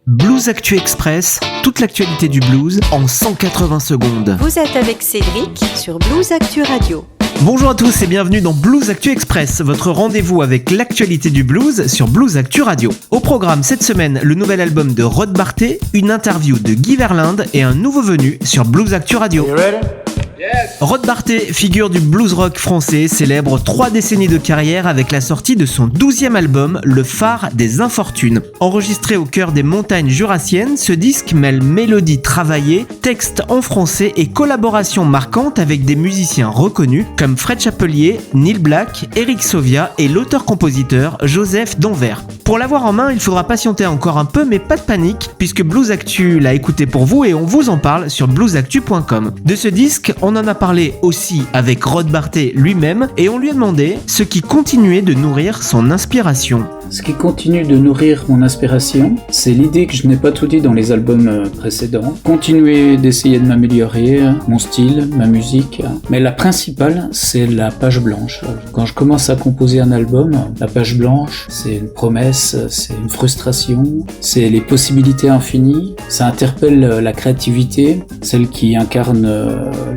Blues Actu Express, toute l'actualité du blues en 180 secondes. Vous êtes avec Cédric sur Blues Actu Radio. Bonjour à tous et bienvenue dans Blues Actu Express, votre rendez-vous avec l'actualité du blues sur Blues Actu Radio. Au programme cette semaine, le nouvel album de Rod Barté, une interview de Guy Verlinde et un nouveau venu sur Blues Actu Radio. Rod Barté, figure du blues rock français, célèbre 3 décennies de carrière avec la sortie de son 12e album, Le Phare des Infortunes. Enregistré au cœur des montagnes jurassiennes, ce disque mêle mélodies travaillées, textes en français et collaborations marquantes avec des musiciens reconnus comme Fred Chapelier, Neil Black, Eric Sovia et l'auteur-compositeur Joseph Danvers. Pour l'avoir en main, il faudra patienter encore un peu, mais pas de panique, puisque Blues Actu l'a écouté pour vous et on vous en parle sur bluesactu.com. De ce disque, on en a parlé aussi avec Rod Barté lui-même et on lui a demandé ce qui continuait de nourrir son inspiration. Ce qui continue de nourrir mon inspiration, c'est l'idée que je n'ai pas tout dit dans les albums précédents. Continuer d'essayer de m'améliorer, mon style, ma musique. Mais la principale, c'est la page blanche. Quand je commence à composer un album, la page blanche, c'est une promesse, c'est une frustration, c'est les possibilités infinies. Ça interpelle la créativité, celle qui incarne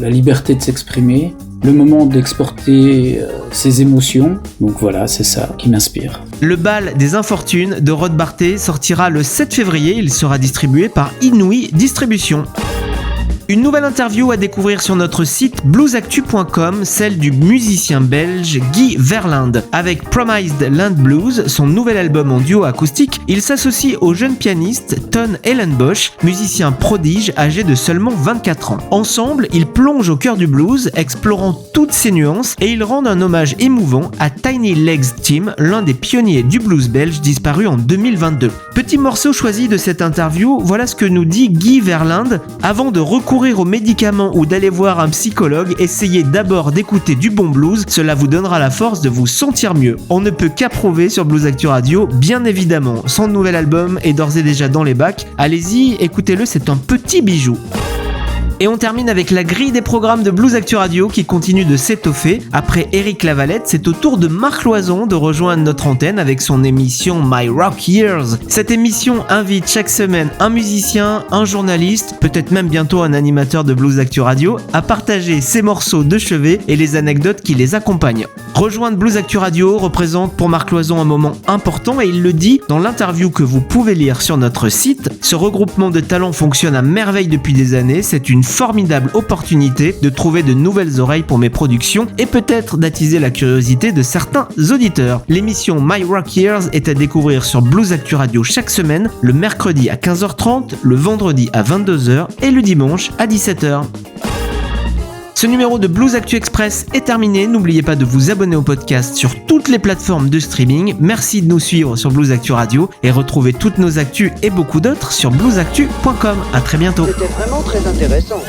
la liberté de s'exprimer. Le moment d'exporter ses émotions, donc voilà, c'est ça qui m'inspire. Le bal des infortunes de Rod Barté sortira le 7 février, il sera distribué par Inouï Distribution. Une nouvelle interview à découvrir sur notre site bluesactu.com, celle du musicien belge Guy Verlinde. Avec Promised Land Blues, son nouvel album en duo acoustique, il s'associe au jeune pianiste Ton Ellenbosch, musicien prodige âgé de seulement 24 ans. Ensemble, ils plongent au cœur du blues, explorant toutes ses nuances, et ils rendent un hommage émouvant à Tiny Legs Tim, l'un des pionniers du blues belge disparu en 2022. Petit morceau choisi de cette interview, voilà ce que nous dit Guy Verlinde. Avant de recourir aux médicaments ou d'aller voir un psychologue, essayez d'abord d'écouter du bon blues, cela vous donnera la force de vous sentir mieux. On ne peut qu'approuver sur Blues Actu Radio, bien évidemment. Son nouvel album est d'ores et déjà dans les bacs, allez-y, écoutez-le, c'est un petit bijou. Et on termine avec la grille des programmes de Blues Actu Radio qui continue de s'étoffer. Après Éric Lavalette, c'est au tour de Marc Loison de rejoindre notre antenne avec son émission My Rock Years. Cette émission invite chaque semaine un musicien, un journaliste, peut-être même bientôt un animateur de Blues Actu Radio, à partager ses morceaux de chevet et les anecdotes qui les accompagnent. Rejoindre Blues Actu Radio représente pour Marc Loison un moment important et il le dit dans l'interview que vous pouvez lire sur notre site. Ce regroupement de talents fonctionne à merveille depuis des années, c'est une formidable opportunité de trouver de nouvelles oreilles pour mes productions et peut-être d'attiser la curiosité de certains auditeurs. L'émission My Rock Years est à découvrir sur Blues Actu Radio chaque semaine, le mercredi à 15h30, le vendredi à 22h et le dimanche à 17h. Ce numéro de Blues Actu Express est terminé. N'oubliez pas de vous abonner au podcast sur toutes les plateformes de streaming. Merci de nous suivre sur Blues Actu Radio et retrouvez toutes nos actus et beaucoup d'autres sur bluesactu.com. À très bientôt. C'était vraiment très intéressant.